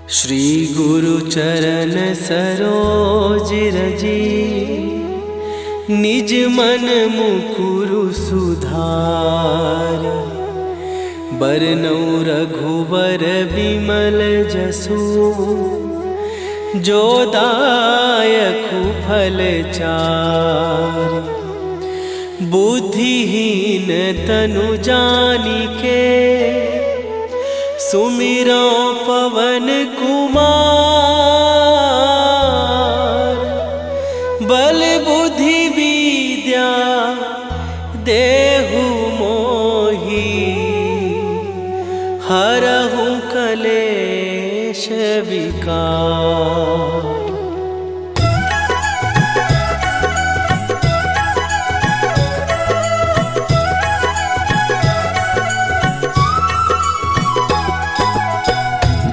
श्री गुरु चरण सरोज रजी, निज मन मुकुरु सुधार। बरनौ रघुबर बिमल जसु, जो दायकु फल चार। बुद्धिहीन तनु जानिके, सुमिरो पवन कुमार। बल बुद्धि विद्या देहु मोहि, हरहु कलेश विकार।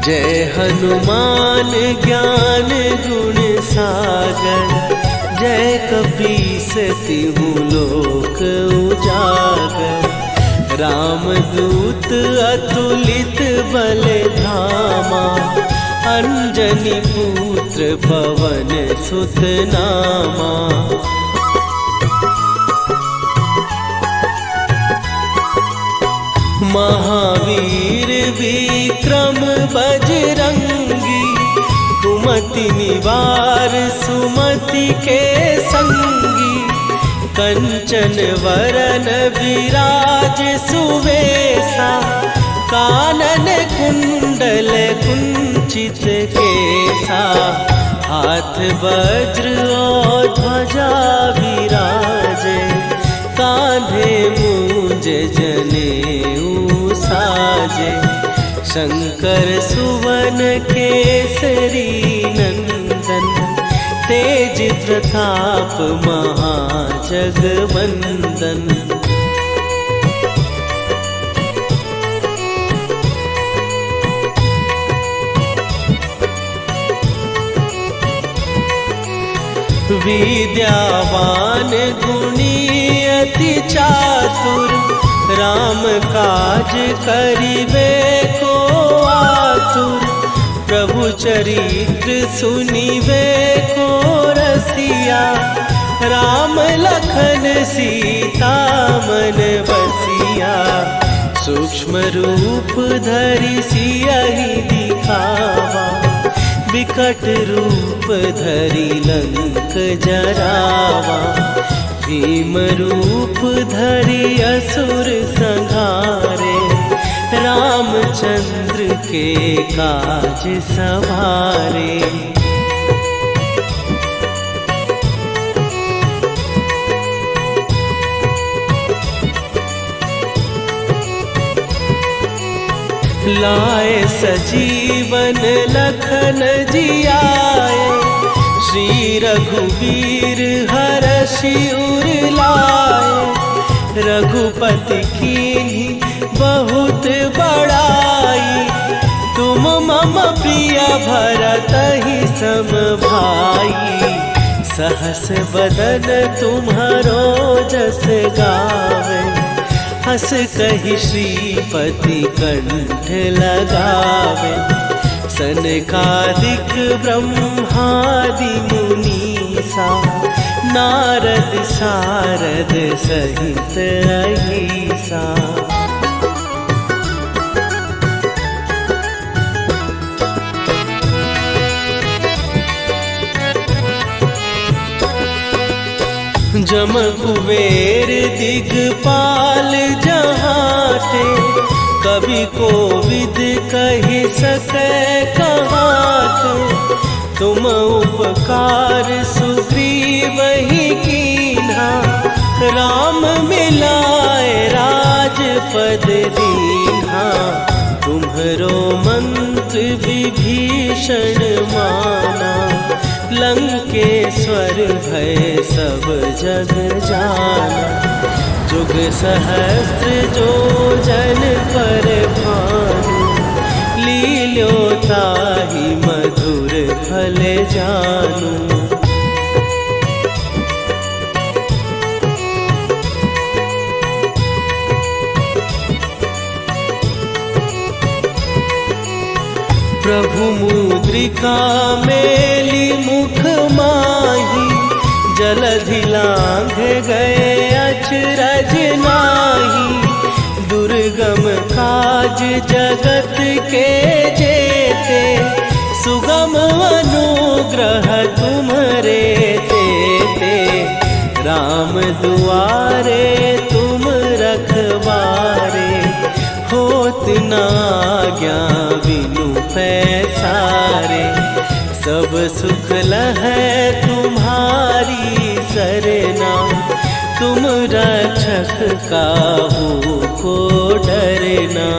जय हनुमान ज्ञान गुण सागर, जय कपीस तिहु लोक उजागर। रामदूत अतुलित बल धामा, अंजनी पुत्र पवन सुत नामा। महावीर विक्रम बजरंगी, कुमति निवार सुमति के संगी। कंचन वरन विराज सुवेशा, कानन कुंडल कुंचित केसा। हाथ वज्र और ध्वजा विराजे, कांधे मूंज जनेऊ साजे। शंकर सुवन केसरी नंदन, तेज प्रताप महाजगवंदन। विद्यावान गुणी अति चातुर, राम काज करिबे को आतुर। प्रभु चरित्र सुनिबे को रसिया, राम लखन सीता मन बसिया। सूक्ष्म रूप धरि सियहि दिखावा, विकट रूप धरि लंक जरावा। भीम रूप धरि असुर संहारे, रामचंद्र के काज सवारे। लाए सजीवन लखन जियाए, श्री रघुवीर हरषि उर लाए। रघुपति कीन्ही बहुत बड़ाई, तुम मम प्रिय भरतहि सम भाई। सहस बदन तुम्हारो जस गावे, हस कहि श्रीपति कंठ लगावे। सनकादिक ब्रह्मादि मुनीसा, नारद सारद सहित अहिसा। जम कुबेर दिगपाल जहाते, कवि कोविद कहि सकै कहाते। तुम उपकार सुग्रीवहि कीन्हा, राम मिलाए राजपद दीन्हा। तुम्हरो मंत्र विभीषण माना, लंकेश्वर भय सब जग जाना। जुग सहस्त्र जो जन पर भानु, लील्यो ताहि मधुर फल जानू। प्रभु मुद्रिका मेली मुख माही, जलधि लांघ गए अचरज नाही। दुर्गम काज जगत के जेते, सुगम अनुग्रह तुम्हरे तेते। राम दुआरे तुम रखवारे, होत न आज्ञा बिनु पैसारे। सब सुख लहै तुम्हारी सरना, तुम रक्षक काहू को डरना।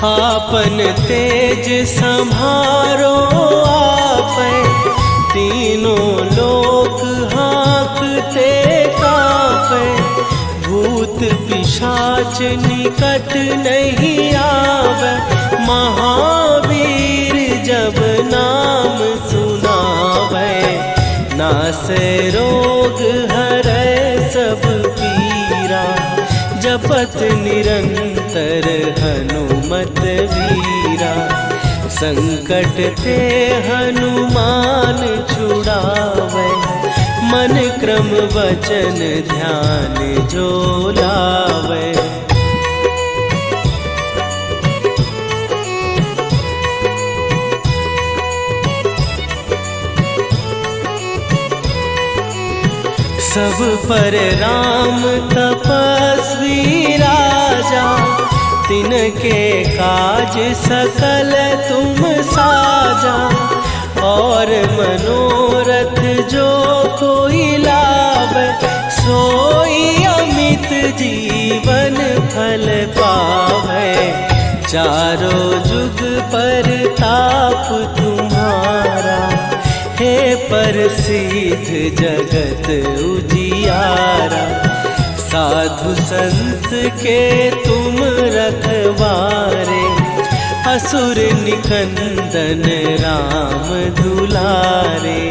आपन तेज संभारो आपै, तीनों लोक हाँकते कांपै। भूत पिशाच निकट नहीं आवे, महावीर जब नाम सुनावे। नासै रोग हरै सब पीरा, जपत निरंतर हनुमत वीरा। संकट ते हनुमान छुड़ावे, मन क्रम वचन ध्यान जो लावे। सब पर राम तपस्वी राजा, तिनके काज सकल तुम साजा। और मनोरथ जो कोई लावे, सोई अमित जीवन फल पावे। चारों जुग पर ताप तुम्हारा, हे प्रसिद्ध जगत उजियारा। साधु संत के तुम रखवारे, असुर निकंदन राम दुलारे।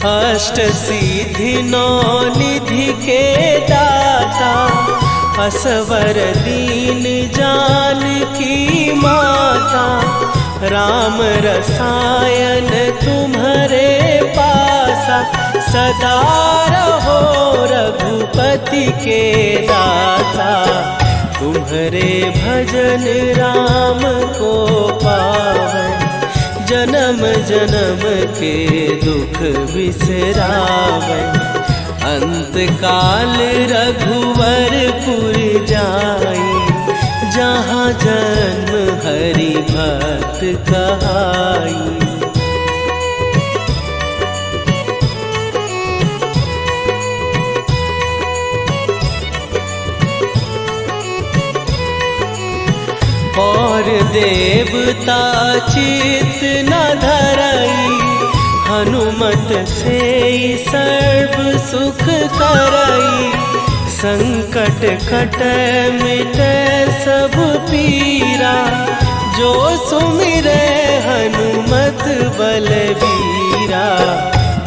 अष्ट सिद्धि नौ निधि के दाता, असवर दीन जानकी माता। राम रसायन तुम्हारे पासा, सदा रहो रघुपति के दासा। तुम्हारे भजन राम को पावै, जन्म जन्म के दुख बिसरावै। अंत काल रघुवरपुर जाई, जहाँ जन्म हरि भक्त कहाई। और देवता चित न धरई, हनुमत से सर्व सुख करई। संकट कटै मिटै सब पीरा, जो सुमिरै हनुमत बलबीरा।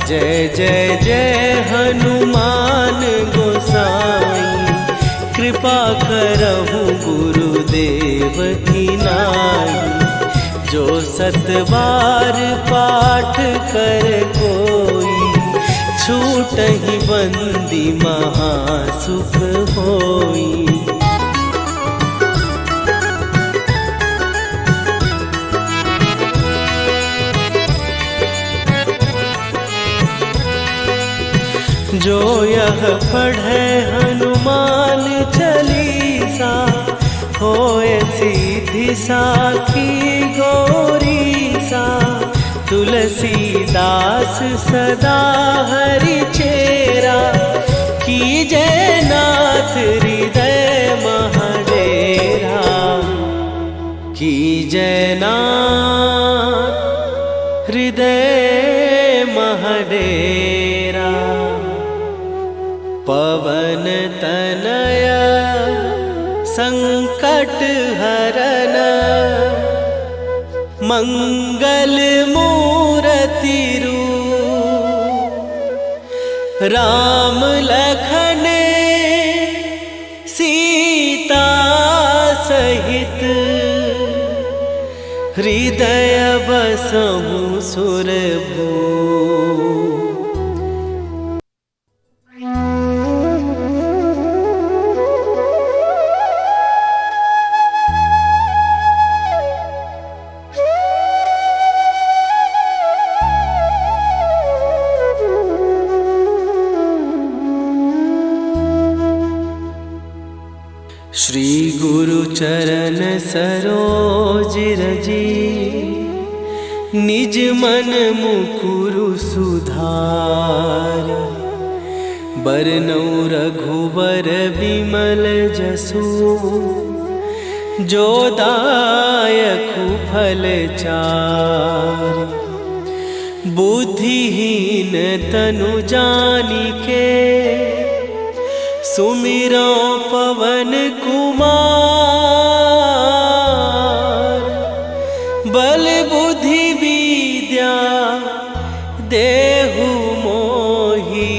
जय जय जय हनुमान गोसाई, कृपा करहु गुरुदेव की नाई। जो सतबार पाठ कर कोई, छूटहि बंदी महासुख होई। जो यह पढ़े हनुमान चालीसा, होए सीधी साखी गौरीसा। तुलसीदास सदा हरि चेरा, कीजय नाथ हृदय महडेरा। कीजय नाथ हृदय महडेरा। पवन तनय संकट हरन मंगल मूर्ति रूप राम लखन सीता सहित हृदय बसहु सुरभू। श्री गुरु चरण सरोज रजी निज मन मुकुरु सुधार। बरनउँ रघुबर बिमल जसु जो दायकु फल चार। बुद्धिहीन तनु जानिके सुमिरो पवन कुमार। बल बुद्धि विद्या देहु मोहि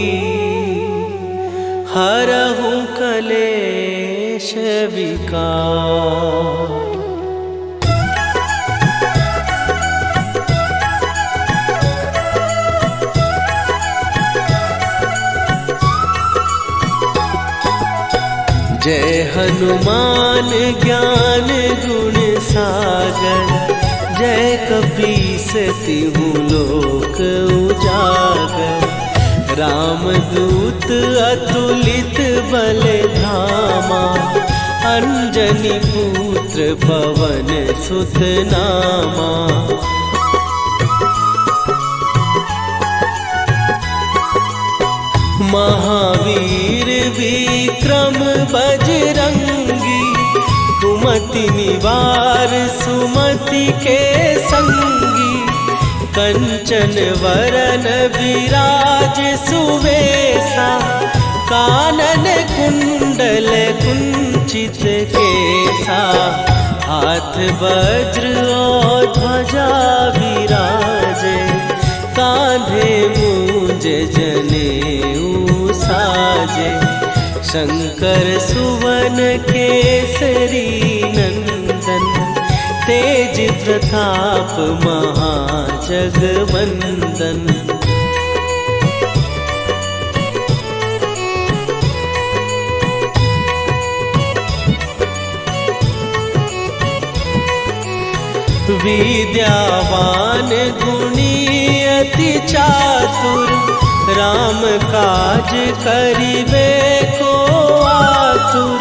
हरहु कलेश विकार। जय हनुमान ज्ञान गुण सागर। जय कपीस तिहु लोक उजागर। रामदूत अतुलित बल धामा। अंजनी पुत्र पवन सुत नामा। महावीर विक्रम बजरंगी। कुमति निवार सुमति के संगी। कंचन वरन विराज सुवेशा। कानन कुंडल कुंचित केसा। हाथ वज्र और ध्वजा विराजे। कांधे मूंज जनेऊ साजे। शंकर सुवन केसरी नंदन। तेज प्रताप महाजगवंदन। विद्यावान गुणी अति चातुर। राम काज करिबे को आतुर।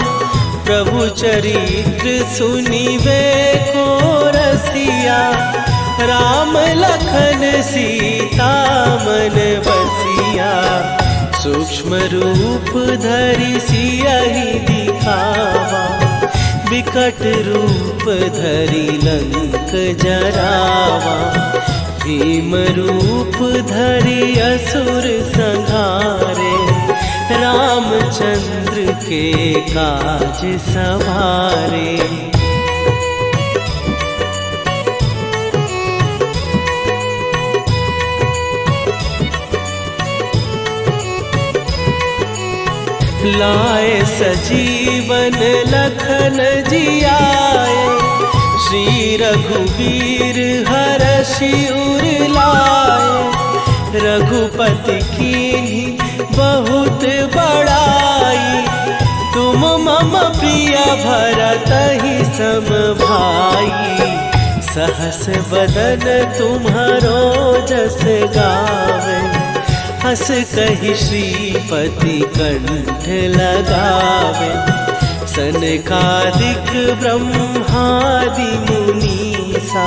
प्रभु चरित्र सुनिबे को रसिया। राम लखन सीता मन बसिया। सूक्ष्म रूप धरि सियहि दिखावा। विकट रूप धरि लंक जरावा। भीम रूप धरि असुर संहारे। रामचंद्र के काज सवारे। लाए सजीवन लखन जियाए। श्री रघुवीर हरषि उर लाए। रघुपति कीन्ही बहुत बड़ाई। तुम मम प्रिय भरतहि सम भाई। सहस बदन तुम्हारो जस गावे। हस कहि श्रीपति कंठ लगावे। सनकादिक ब्रह्मादि मुनीसा।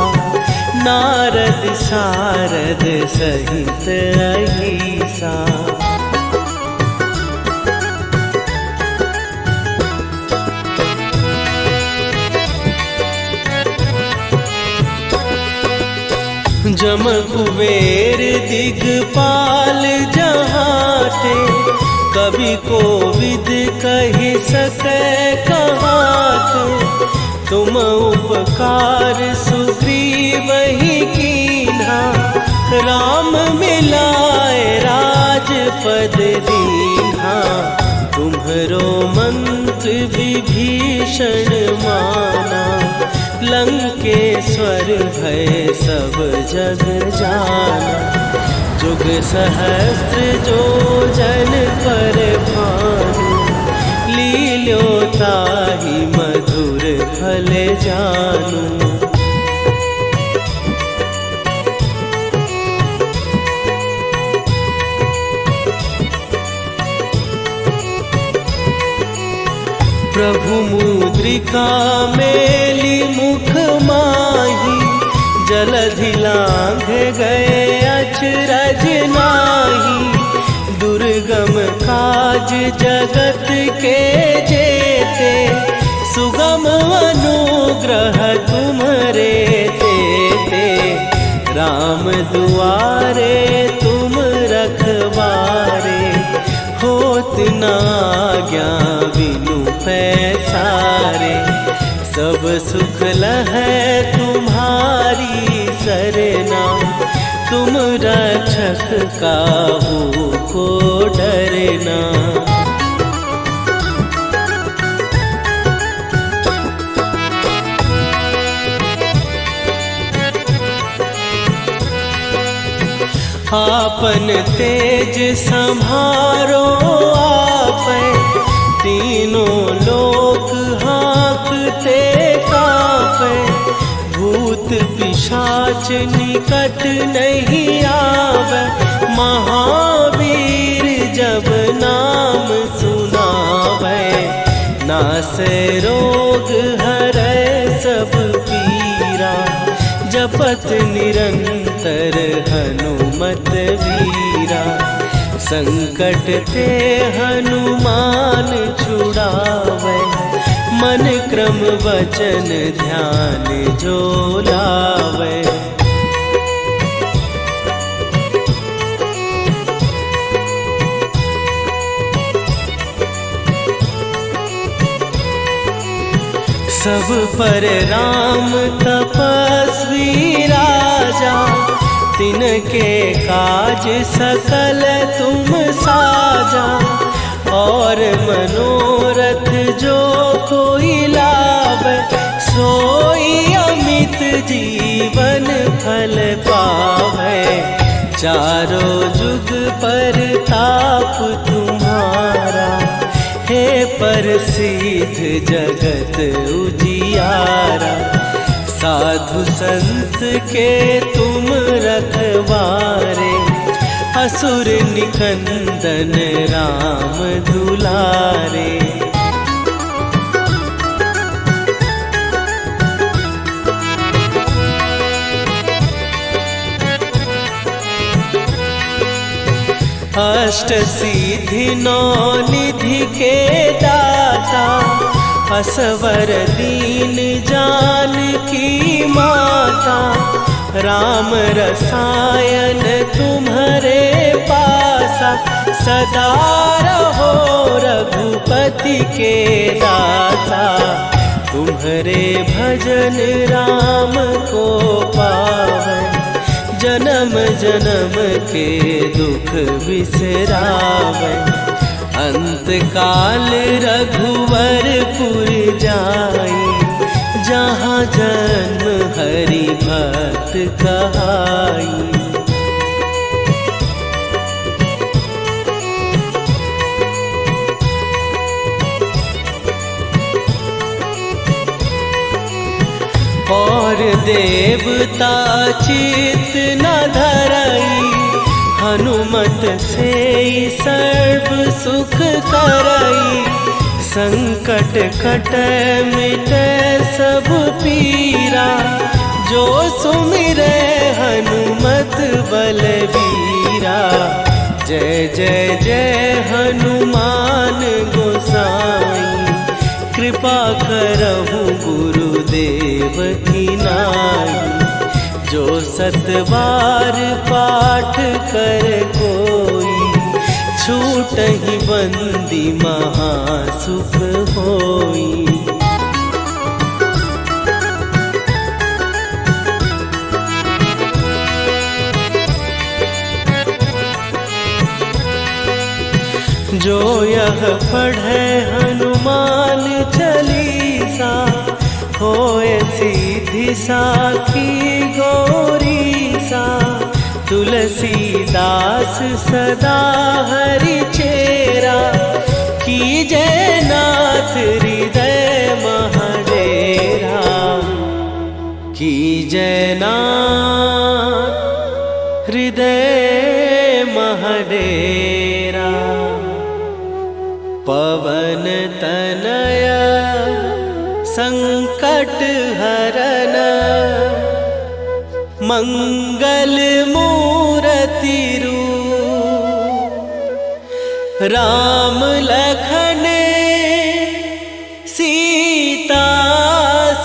नारद सारद सहित अहिसा। जम कुबेर दिगपाल जहाते। कवि कोविद कहि सकै कहाते। तुम उपकार सुग्रीव ही कीन्हा, राम मिलाए राजपद दीन्हा। तुम्हरो मंत्र विभीषण माना, लंकेश्वर भय सब जग जाना। जुग सहस्त्र जो जन पर भानु, लील्यो ताहि मधुर फल जानू। प्रभु मुद्रिका मेली मुख माही, जलधि लांघ गए अचरज नाहि। दुर्गम काज जगत के जेते, सुगम अनुग्रह तुम्हरे तेते। राम दुआरे तुम रखवारे, होत न आज्ञा बिनु पैसारे। सब सुख लहै तुम्हारी सरना, तुम रक्षक काहू को डरना। आपन तेज संभारो आपै, तीनों लोक हाँकते कापै। भूत पिशाच निकट नहीं आवे, महावीर जब नाम सुनावे। नासै रोग हरै सब पीरा, जपत निरंतर हनुमत वीरा। संकट ते हनुमान छुड़ावे, मन क्रम वचन ध्यान जो लावे। सब पर राम तपस्वी राजा, तिनके काज सकल तुम साजा। और मनोरथ जो कोई लावे, सोई अमित जीवन फल पावे। चारों जुग पर ताप तुम्हारा, हे प्रसिद्ध जगत उजियारा। साधु संत के तुम रखवारे, असुर निकंदन राम दुलारे। अष्ट सिद्धि नौ निधि के दाता, असवर दीन जानकी माता। राम रसायन तुम्हारे पासा, सदा रहो रघुपति के दासा। तुम्हारे भजन राम को पावे, जन्म जन्म के दुख बिसरावे। अंत काल रघुवरपुर जाई, जहाँ जन्म हरि भक्त कहाई। और देवता चित न धरई, हनुमत से सर्व सुख करई। संकट कटै मिटै सब पीरा, जो सुमिरै हनुमत बलबीरा। जय जय जय हनुमान गोसाई, कृपा करहु गुरुदेव की नाई। जो सतबार पाठ कर कोई, छूटहि बंदी महासुख होई। जो यह पढ़े हनुमान चालीसा, होए सीधी साखी गौरी सा। तुलसीदास सदा हरि चेरा, कीजय नाथ हृदय महडेरा। कीजय नाथ हृदय महडेरा। पवन तनय संकट हरन, मंगल मूरति रूप। राम लखन सीता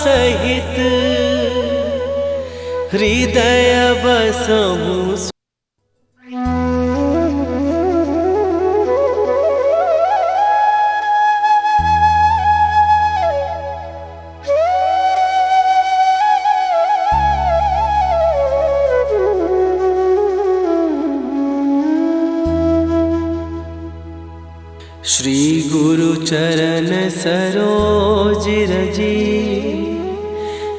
सहित, हृदय बसहु। श्री गुरु चरण सरोज रजी,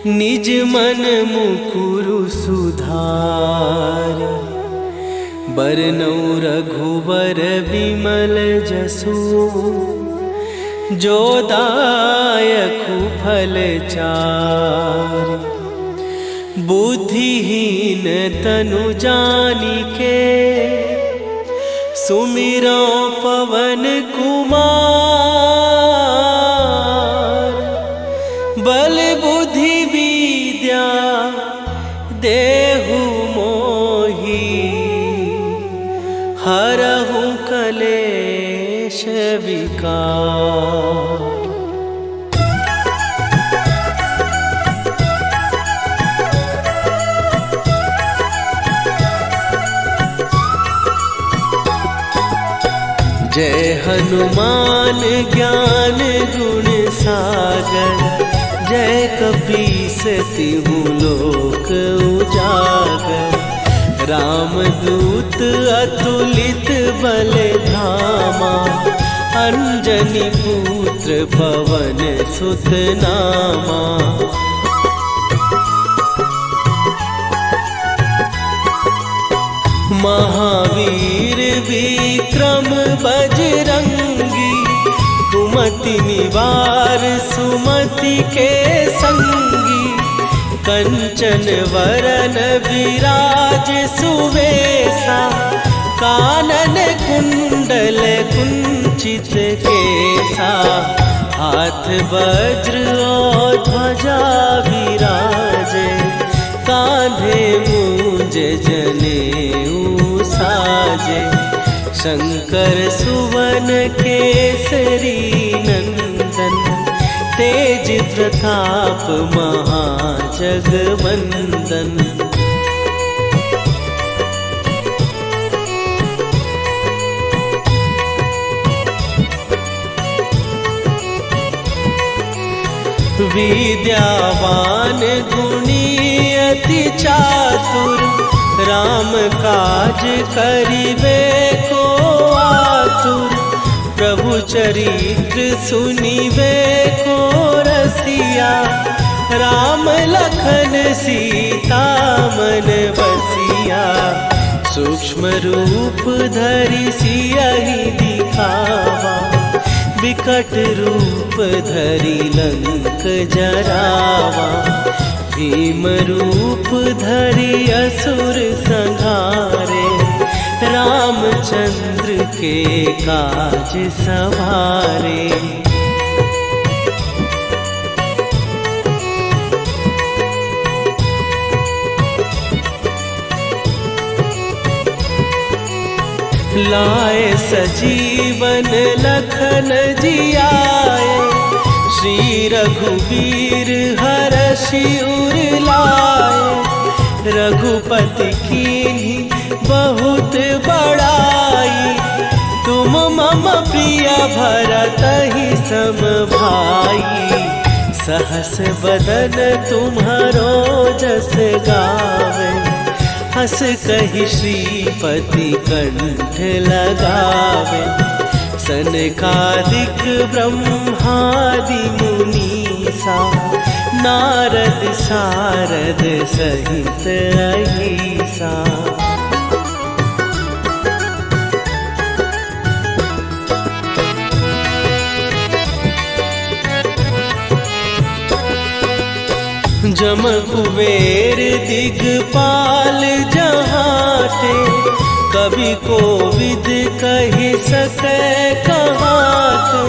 निज मन मुकुरु सुधार। बरनौ रघुबर विमल जसु, जो दायकु फल चार। बुद्धिहीन तनु जानिके, सुमिरो पवन कुमार। बल बुद्धि विद्या देहु मोहि, हरहु कलेश विकार। जय हनुमान ज्ञान गुण सागर, जय कपीस तिहु लोक उजागर। रामदूत अतुलित बल धामा, अंजनी पुत्र पवन सुत नामा। महावीर विक्रम बजरंगी, कुमति निवार सुमति के संगी। कंचन वरन विराज सुवेशा, कानन कुंडल कुंचित केसा। हाथ वज्र और ध्वजा विराजे, कांधे मूंज जनेऊ साजे। शंकर सुवन केसरी नंदन, तेज प्रताप महाजगवंदन। विद्यावान गुणी अति चातुर, राम काज करिबे को आतुर। प्रभु चरित्र सुनिबे को रसिया, राम लखन सीता मन बसिया। सूक्ष्म रूप धरि सियहि दिखावा, विकट रूप धरि लंक जरावा। भीम रूप धरि असुर संहारे, रामचंद्र के काज सवारे। लाए सजीवन लखन जियाए, श्री रघुवीर हरषि उर लाए। रघुपति कीन्ही बहुत बड़ाई, तुम मम प्रिय भरतहि सम भाई। सहस बदन तुम्हारो जस गावे, हस कहि श्रीपति कंठ लगावे। सनकादिक ब्रह्मादि मुनीसा नारद सारद सहित अहिसा। जम कुबेर दिगपाल जहाँ थे, कवि को विद कहि सकै कहाते।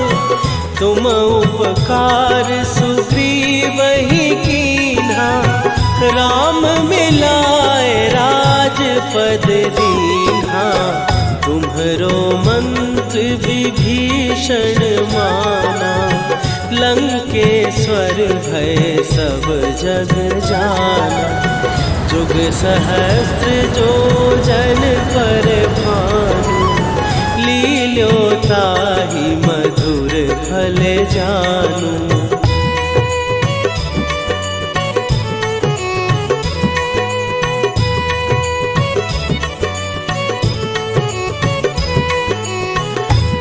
तुम उपकार सुग्रीव ही कीन्हा, राम मिलाए राजपद दीन्हा। तुम्हरो मंत्र विभीषण माना, लंकेश्वर भय सब जग जाना। जुग सहस्त्र जो जन पर भानु, लील्यो ताहि मधुर फल जानू।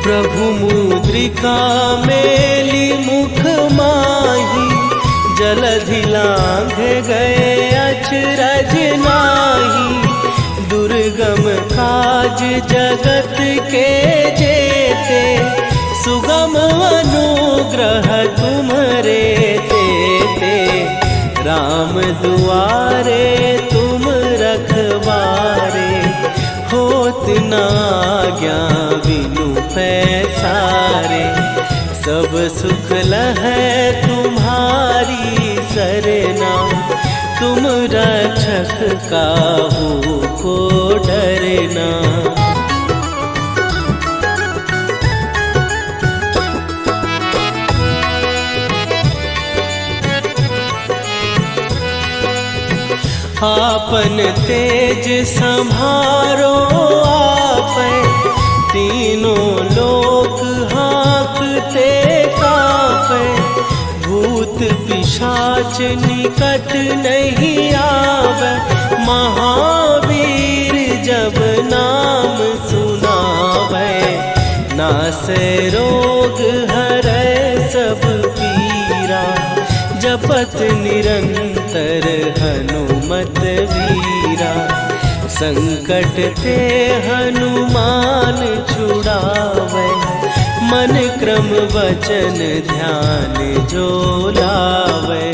प्रभु मुद्रिका मेली मुख माही, जलधि लांघ गए अचरज नाही। दुर्गम काज जगत के जेते, सुगम अनुग्रह तुम्हरे तेते। राम दुआरे तुम रखवारे, होत न आज्ञा बिनु पैसारे। सब सुख लहै तुम्हारी सरना, तुम रक्षक काहू को डरना। आपन तेज संभारो आपै, तीनों लोक हाँकते कापै। भूत पिशाच निकट नहीं आवे, महावीर जब नाम सुनावे। नासै रोग हरै सब पीरा, जपत निरंतर हनुमत वीरा। संकट ते हनुमान छुड़ावे, मन क्रम वचन ध्यान जो लावे।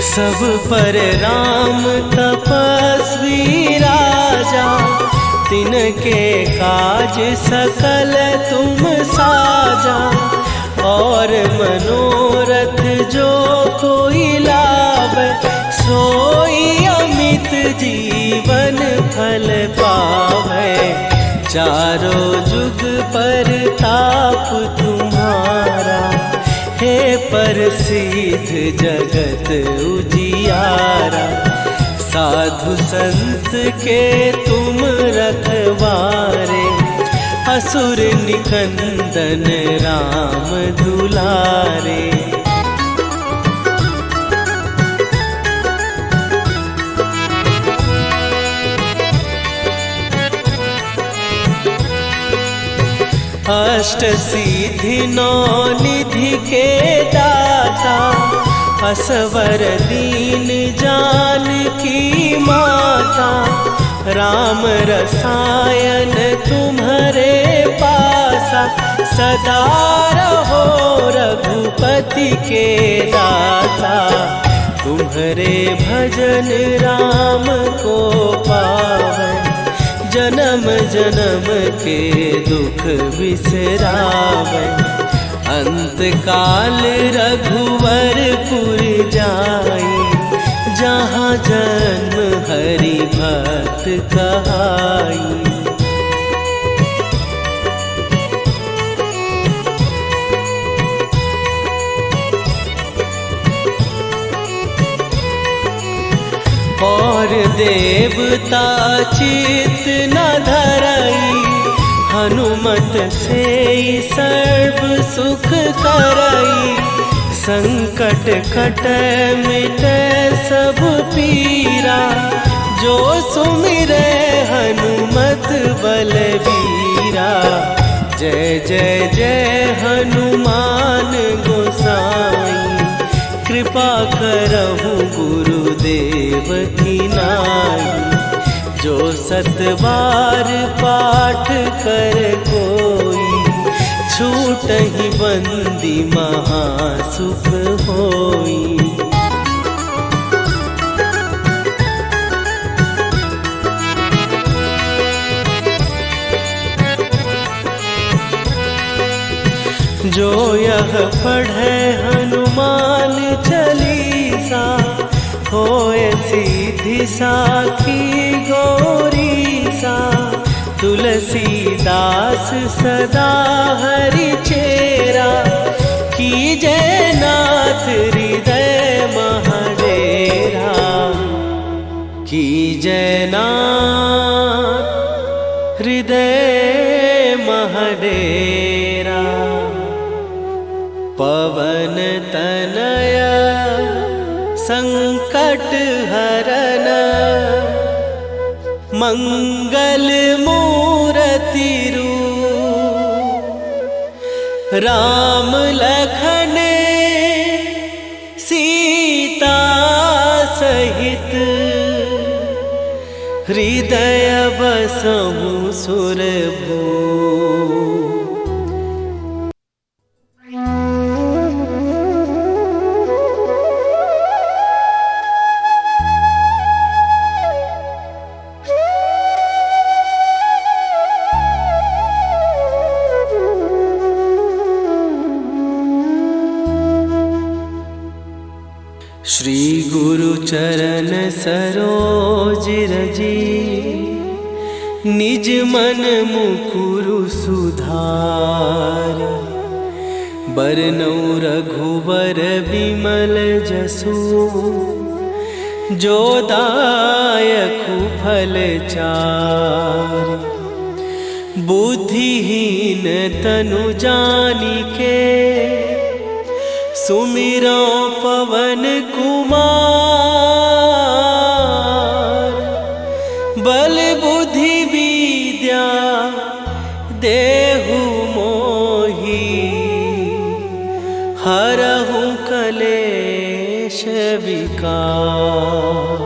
सब पर राम तपस्वी राजा, तिनके काज सकल तुम साजा। और मनोरथ जो कोई लावे, सोई अमित जीवन फल पावे। चारों जुग पर ताप तुम्हारा, हे प्रसिद्ध जगत उजियारा। साधु संत के तुम रखवारे, असुर निकंदन राम दुलारे। अष्ट सिद्धि नौ निधि के दाता, असवर दीन जानकी माता। राम रसायन तुम्हारे पासा, सदा रहो रघुपति के दासा। तुम्हारे भजन राम को पावे, जन्म जन्म के दुख बिसरावे। अंत काल रघुवरपुर जाई, जहाँ जन्म हरि भक्त कहाई। और देवता चित न धरई, हनुमत से सर्व सुख करई। संकट कटे मिटे सब पीरा, जो सुमिरे हनुमत बलबीरा। जय जय जय हनुमान गोसाई, कृपा करहु गुरुदेव की नाई। जो 7 बार पाठ कर कोई, छूटहि बंदी महासुख होई। जो यह पढ़े हनुमान चालीसा, होए सीधी साखी गौरीसा। तुलसीदास सदा हरि चेरा, कीजय नाथ हृदय महडेरा। कीजय नाथ हृदय महडेरा। पवन तनया संकट हरन, मंगल मूर्ति रूप। राम लखन सीता सहित, हृदय बसहु सुरभूप। श्री गुरु चरण सरोज रजी, निज मन मुकुरु सुधार। बरनउँ रघुबर बिमल जसु, जो दायकु फल चारि। बुद्धिहीन तनु जानिके, सुमिरो पवन कुमार। बल बुद्धि विद्या देहु मोहि, हरहु कलेश विकार।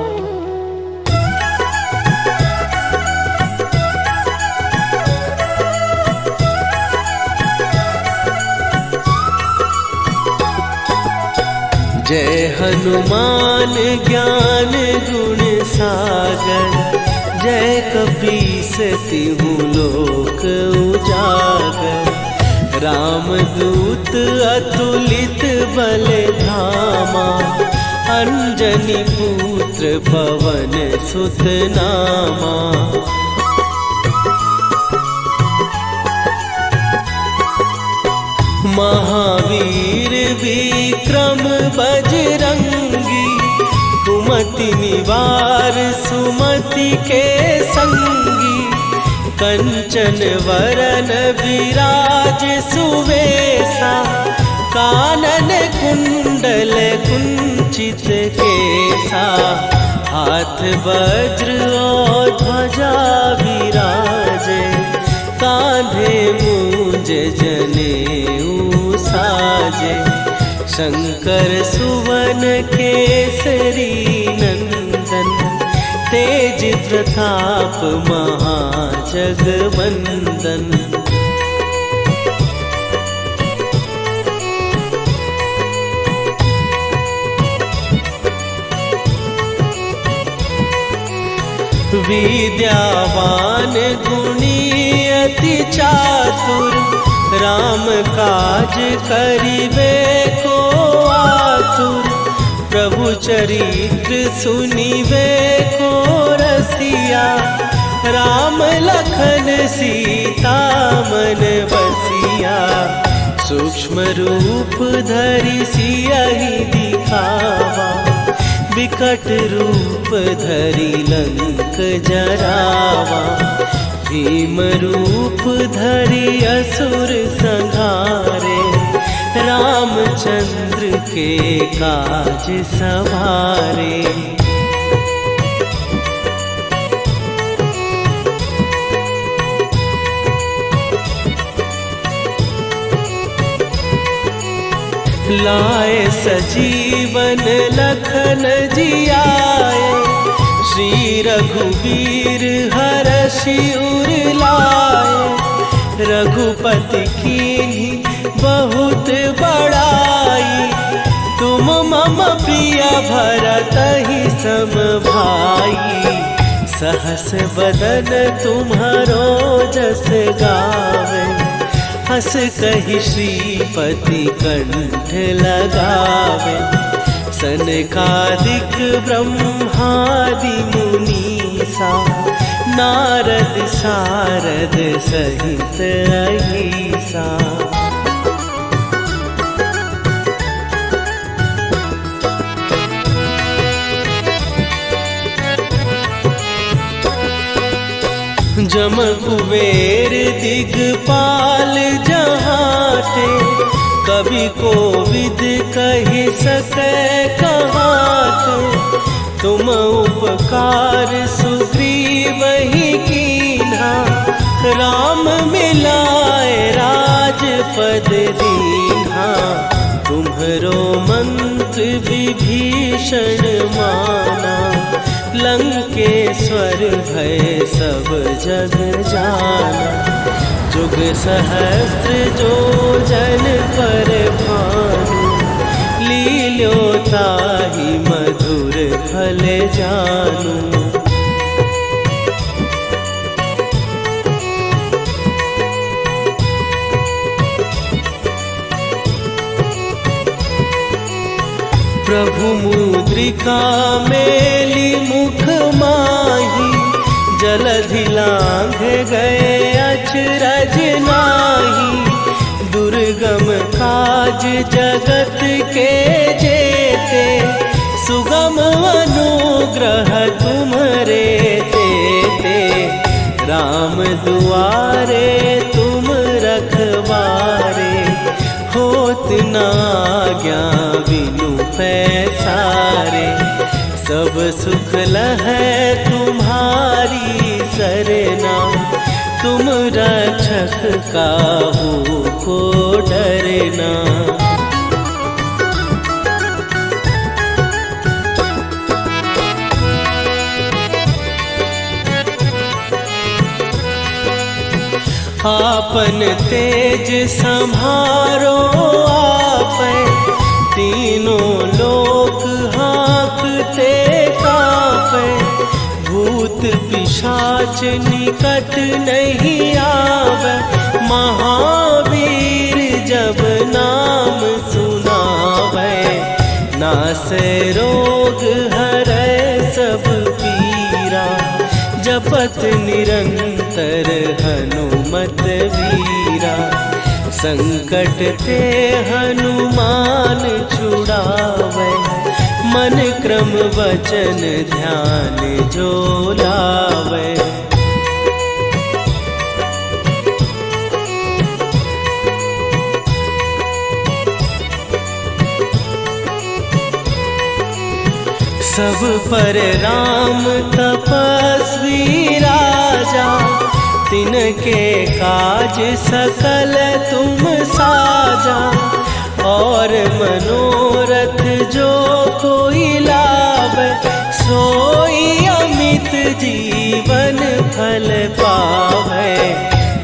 जय हनुमान ज्ञान गुण सागर, जय कपीस तिहु लोक उजागर। रामदूत अतुलित बल धामा, अंजनी पुत्र पवन सुत नामा। महावीर विक्रम बजरंगी, कुमति निवार सुमति के संगी। कंचन वरन विराज सुवेशा, कानन कुंडल कुंचित केसा। हाथ वज्र और ध्वजा विराजे, कांधे मूंज जनेऊ साजे। शंकर सुवन केसरी नंदन, तेज प्रताप महाजगवंदन। विद्यावान गुणी अति चातुर, राम काज करिबे को आतुर। प्रभु चरित्र सुनिबे को रसिया, राम लखन सीता मन बसिया। सूक्ष्म रूप धरि सियहि दिखावा, विकट रूप धरि लंक जरावा। भीम रूप धरि असुर संहारे, रामचंद्र के काज सवारे। लाए सजीवन लखन जियाए, श्री रघुवीर हरषि उर लाए। रघुपति कीन्ही बहुत बड़ाई, तुम मम प्रिय भरतहि सम भाई। सहस बदन तुम्हारो जस गावे, हस कहि श्रीपति कंठ लगावे। सनकादिक ब्रह्मादि मुनीसा, नारद सारद सहित अहिसा। जम कुबेर दिगपाल जहाते, कवि कोविद कहि सकै कहाते। तुम उपकार सुग्रीवहि कीन्हा, राम मिलाए राजपद दीन्हा। तुम्हरो मंत्र विभीषण माना, लंकेश्वर भय सब जग जाना। जुग सहस्त्र जो जन पर भानु, लील्यो ताहि मधुर फल जानू। प्रभु मुद्रिका मेली मुख माही, जलधि लांघ गए अचरज नाही। दुर्गम काज जगत के जेते, सुगम अनुग्रह तुम्हरे तेते। राम दुआरे तुम रखवारे, होत न आज्ञा बिनु पैसारे। सब सुख लहै तुम्हारी सरना, तुम रक्षक काहू को डरना। आपन तेज सम्हारो आपै, तीनों लोक हाँकते कांपै। भूत पिशाच निकट नहीं आवे, महावीर जब नाम सुनावे। नासै रोग हरै सब पीरा, जपत निरंतर हनुमत वीरा। संकट ते हनुमान छुड़ावे, मन क्रम वचन ध्यान जो लावे। सब पर राम तपस्वी राजा, तिनके काज सकल तुम साजा। और मनोरथ जो कोई लावे, सोई अमित जीवन फल पावे।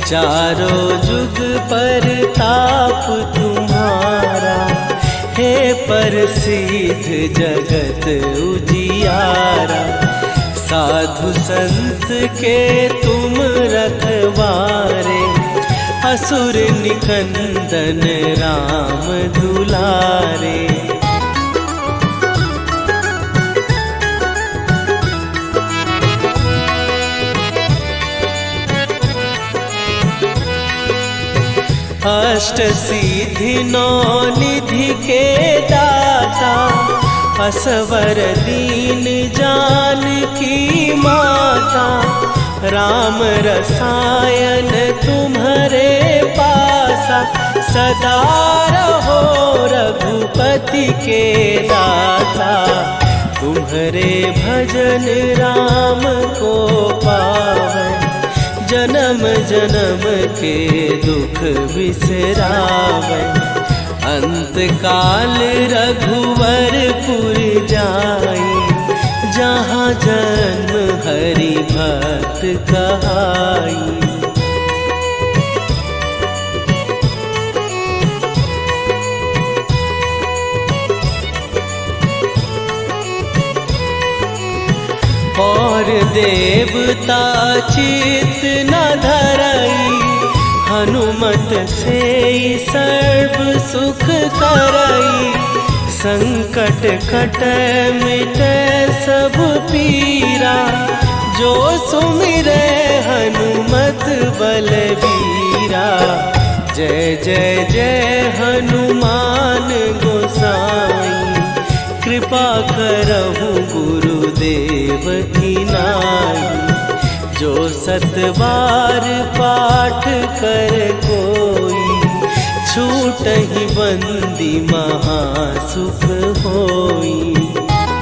चारों जुग पर ताप तुम्हारा, हे प्रसिद्ध जगत उजियारा। साधु संत के तुम रखवारे, असुर निकंदन राम दुलारे। अष्ट सिद्धि नौ निधि के दाता, असवर दीन जानकी माता। राम रसायन तुम्हारे पास, दासा, सदा रहो रघुपति के दासा। तुम्हारे भजन राम को पावै, जन्म जन्म के दुख बिसरावै। अंत काल रघुवरपुर जाई, जहाँ जन्म हरि भक्त कहाई। और देवता चित न धरई, हनुमत से सर्व सुख करई। संकट कटै मिटै सब पीरा, जो सुमिरै हनुमत बलबीरा। जय जय जय हनुमान गोसाई, कृपा करहु गुरुदेव की नाई। जो सत बार पाठ कर कोई, छूटहि बंदी महासुख होई।